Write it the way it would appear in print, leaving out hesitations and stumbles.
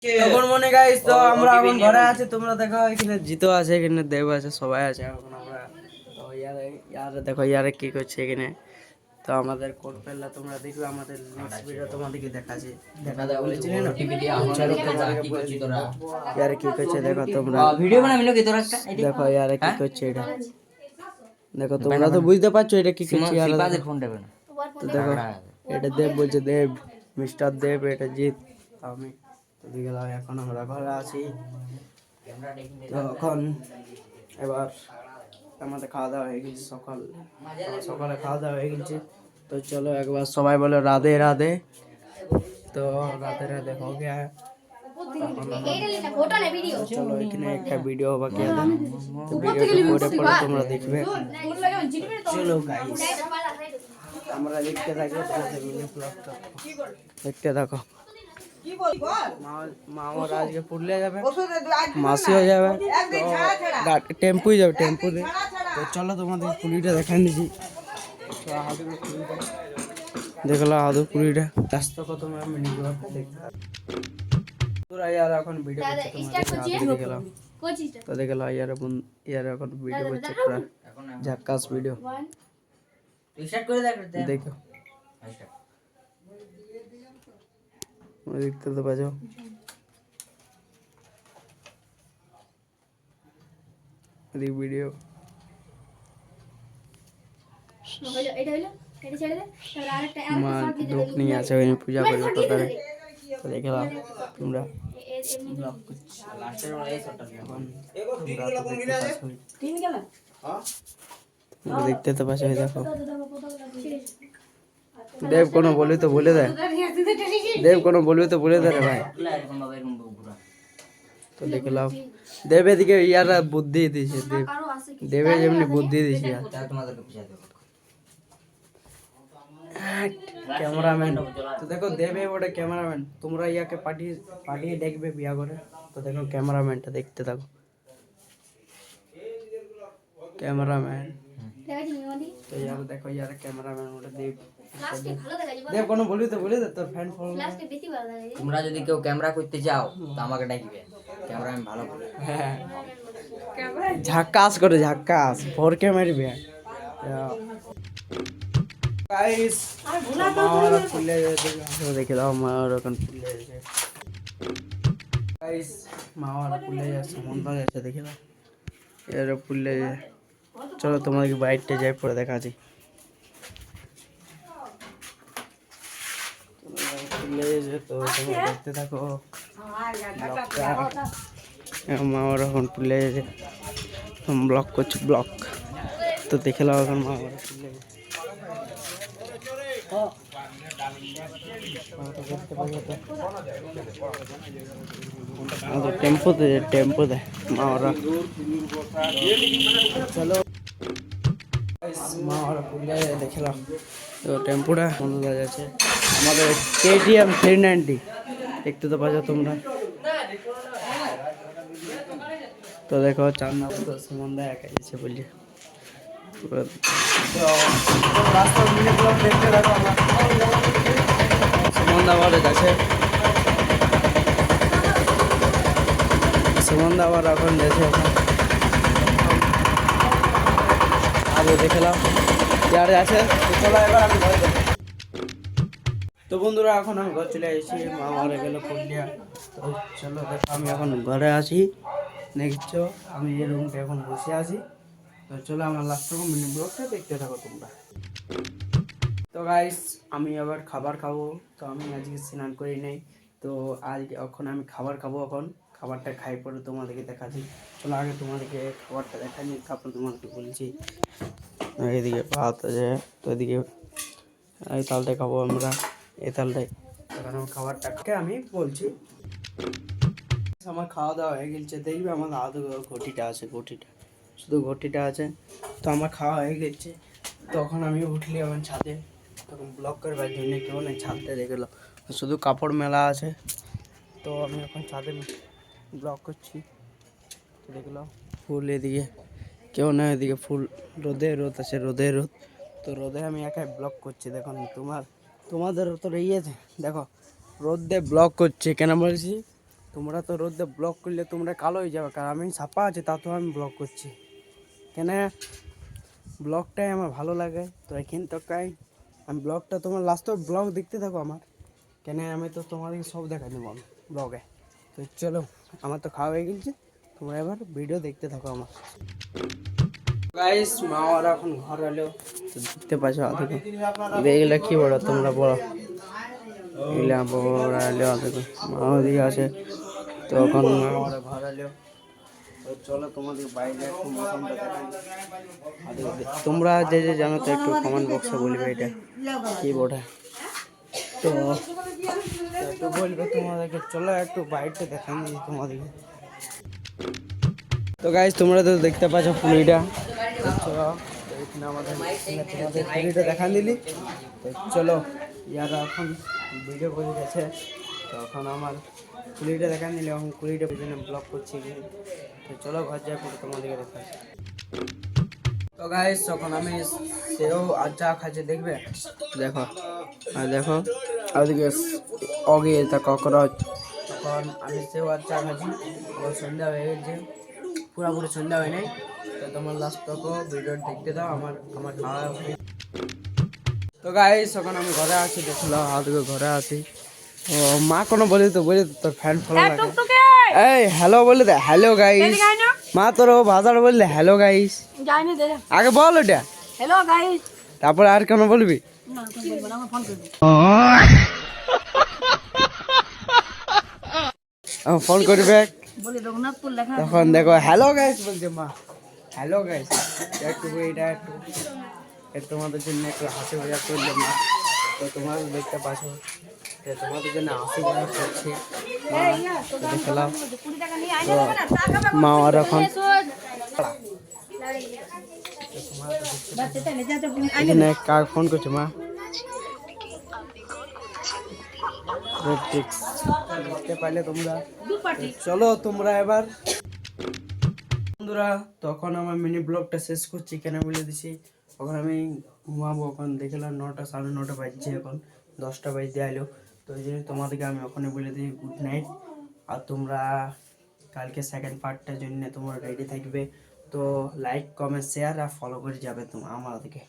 তখন মনে গাইস তো আমরা এখন ঘরে আছি, তোমরা দেখো এখানে জিতো আছে, এখানে দেব আছে, সবাই আছে। এখন আমরা তো ইয়ারে দেখো ইয়ারে কি করছে এখানে। তো আমাদের কোড পেলা তোমরা দেখবে আমাদের নেক্সট ভিডিও তোমাদেরকে দেখাচ্ছি, দেখা দাও বলেছিলে না চলো কি করছিস তোরা, ইয়ারে কি করছে দেখো তোমরা ভিডিও বানাবি নাকি তোরা একটা দেখো ইয়ারে কি করছে এটা দেখো, তোমরা তো বুঝতে পারছো এটা কি করছে ইয়ারে ফোন দেবে না। তো দেখো এটা দেব বলছে, দেব মিস্টার দেব, এটা জিত আমি। তো দেখে দাও এখন আমরা ঘরে আছি। তখন এবার আমাদের খাওয়া দাওয়া হয়ে গেছে, সকালে খাওয়া দাওয়া হয়ে গেছে। তো চলো একবার সবাই বলো রাধে রাধে। তো রাধে রাধে हो गया है। চলো এখানে একটা ভিডিও বাকি আছে, তো ভিডিওটা পরে তোমরা দেখবে। চলো গাইস আমরা দেখতে থাকি, তোমাদের মিনি ব্লগটা দেখতে থাকো। মামার আজকে পুরুলিয়া যাবে, মাসিও যাবে, তো টেম্পুই যাবে, টেম্পুতে। তো চলো তোমাদের পুরীটা দেখাই নিছি, দেখলো আদৌ পুরীটা রাস্তা কত মিনি ব্লগটা দেখতে তোরা ইয়ার এখন ভিডিও করছে, তোমাদের দেখলাম। তো দেখলো ইয়ার এখন ভিডিও করছে, পুরা ঝাক্কাস ভিডিও দেখো, দেখতে তো পাচ্ছ। ভিডিও মা ধূপ নিয়ে আছে, ওই পূজা করবে তারপরে। তো দেখলাম তোমরা দেখতে তো পাচ্ছ, দেখো দেব কোনো বলবি তো বলে দে, দেব কোনো বলবি তো বলে দে রে ভাই। তো দেখলাম দেব এদিকে ইয়ারা বুদ্ধি দিয়েছে, দেবে যেমনি বুদ্ধি দিয়েছে ক্যামেরাম্যান। তো দেখো দেবে ওটা ক্যামেরাম্যান, তোমরা ইয়াকে পাঠিয়ে দেখবে বিয়া করে। তো দেখো ক্যামেরাম্যানটা দেখতে থাকো, ক্যামেরাম্যান। তো ইয়ার দেখো ইয়ার ক্যামেরাম্যান ওটা দেব, দেব কোনো বলবি তো বলে দে, তোর ফ্যান ফলো। তোমরা যদি কেউ ক্যামেরা করতে চাও তো আমাকে ডাকবে, ক্যামেরা আমি ভালো করি। হ্যাঁ ঝাক্কাস করে, ঝাক্কাস 4K মারবে গাইস। মাওরা ফুলে যাচ্ছে, দেখে দাও মাওরা এখন ফুলে যাচ্ছে গাইস, মাওরা ফুলে যাচ্ছে, মন ভালো যাচ্ছে, দেখে দাও এর ফুলে। চলো তোমাদেরকে বাইকটা যাই পরে দেখাচ্ছি। ফুলে যাচ্ছে তো তোমরা দেখতে থাকো মাওরা এখন ফুলে যাচ্ছে, ব্লক করছে ব্লক। তো দেখে নাও এখন মাওরা ফুলে যাচ্ছে, টেম্পো দে মাওরা। চলো মাওরা পুরুলিয়া দেখলাম, তো টেম্পোটা বন্ধ হয়ে যাচ্ছে। আমাদের KTM 390 দেখতে তো পাচ্ছ তোমরা। তো দেখো চার না তো সুমন্দা একা গেছে বলছে, রাস্তার মিনি ব্লগ দেখতে থাকো। সুমন্দা আবার যাচ্ছে, সুমন্দা আবার এখন যাচ্ছে আগে দেখলাম যারে আছে। চলো এবার আমি ঘরে যাই। তো বন্ধুরা এখন আমি ঘর চলে এসেছি, মা মারা গেল পুরুলিয়া। তো চলো দেখো আমি এখন ঘরে আছি, দেখছো আমি এই রুমটা এখন বসে আছি। তো চলো আমার লাস্ট মিনি ব্লগটা দেখতে থাকো তোমরা। তো গাইস আমি আবার খাবার খাবো, তো আমি আজকে স্নান করি নাই। তো আজ এখন আমি খাবার খাবো, এখন খাবারটা খাই পরে তোমাদেরকে দেখাচ্ছি। চলো আগে তোমাদেরকে খাবারটা দেখাই নি, তারপর তোমাদেরকে বলছি। এদিকে ভাত আছে, তো এদিকে এই তালটাই খাবো আমরা, এই তালটাই। এখন আমার খাবারটাকে আমি বলছি। আমার খাওয়া দাওয়া হয়ে গেছে, দেখবে আমার আদৌ ঘটিটা আছে, ঘটিটা শুধু ঘটিটা আছে। তো আমার খাওয়া হয়ে গেছে, তখন আমি উঠলি আমার ছাদে, তখন ব্লক করবার জন্য কেউ নেই, ছাদটা দেখলো শুধু কাপড় মেলা আছে। তো আমি এখন ছাদে ব্লক করছি, দেখলো ফুল এদিকে কেউ না, এদিকে ফুল, রোদ আছে, রোদ। তো রোদে আমি একাই ব্লক করছি, দেখুন তোমাদের তো রয়েছে দেখো রোদ দিয়ে ব্লক করছে কেন বলছি। তোমরা তো রোদে ব্লগ করলে তোমরা কালো হয়ে যাবে, কারণ আমি ছাপা আছে তা তো আমি ব্লগ করছি কেন, ব্লগটাই আমার ভালো লাগে। তো এখান থেকে আমি ব্লগটা তোমার লাস্ট ব্লগ দেখতে থাকো আমার, কেন আমি তো তোমাদেরকে সব দেখা দেবো আমি ব্লগে। তো চলো, আমার তো খাওয়া হয়ে গেছে, তোমরা এবার ভিডিও দেখতে থাকো আমার। গাইস মা ওরা এখন ঘর এলো, তো দেখতে পাচ্ছ দেখলে কি বলো তোমরা বলো, এগুলা বড়রা এলো দেখো, মা ওদিকে আছে। তো এখন মা ওরা ঘর এলো, তো চলো তোমাদের বাইরে একটু মৌসুমটা দেখাই। তোমরা যে যে জানো তো একটু কমেন্ট বক্সে বলবে এটা কি বোঝা, তো একটু বলবে তোমাদেরকে। চলো একটু বাইরটা দেখান দিই তোমাদেরকে। তো গাইজ তোমরা তো দেখতে পাচ্ছ পুলিটা, তো চলো এখানে আমাদের তোমাদের পুলিটা দেখান দিলি। তো চলো ইয়ারা এখন ভিডিও করে গেছে, তো এখন আমার পুলিটা দেখান দিলে, এখন পুলিটা পিছনে ব্লগ করছি। তো চলো ঘর যাই পরে তোমাদেরকে দেখা। তো গাইজ তখন আমি সেও আর চা খাচ্ছে দেখবে, দেখো আর দেখো ওদিকে অগে তা ককরোচ। তখন আমি সেও আর চা খাচ্ছি, আমার সন্ধ্যা হয়ে গেছে, পুরোপুরি সন্ধ্যা হয় নাই। তো তোমার লাস্ট তক ভিডিও দেখতে দাও, আমার আমার খাওয়া হয়ে। তো গাইজ এখন আমি ঘরে আছি, দেখলো ওদিকে ঘরে আছি। ও মা কোনো বলি তো তোর ফ্যান ফলো লাগে, এই হ্যালো বলে দে, হ্যালো গাইস। মা তোর বাজার বললে হ্যালো গাইস, আগে বল ওটা, হ্যালো গাইস। তারপর আর কেন বলবি? না তুমি বলবো না, আমার ফোন করবি। ফোন করবে বলি রঘুনাথপুর লেখা আছে। তখন দেখো হ্যালো গাইস বলছে মা, হ্যালো গাইস। একটু এটা একটু তোমাদের জন্য একটু হাসি মজা করলে মা, তো তোমরা দেখতে পাচ্ছ যে তোমাদের জন্য হাসি মজা করছে দেখলাম। তো মা আর এখন এখানে কার ফোন করছে মা, দেখতে পাইলে তোমরা। চলো তোমরা এবার বন্ধুরা, তখন আমার মিনি ব্লগটা শেষ করছি, কেন বলে দিছি এখন আমি ঘুমাবো। এখন দেখলাম 9টা 9:30 বাজছে, এখন 10টা বাজতে আইলো। তো ওই জন্য তোমাদেরকে আমি ওখানে বলে দিই গুড নাইট। আর তোমরা কালকে সেকেন্ড পার্টটার জন্য তোমরা রেডি থাকবে, তো লাইক কমেন্ট শেয়ার আর ফলো করে যাবে তোমরা আমাদেরকে।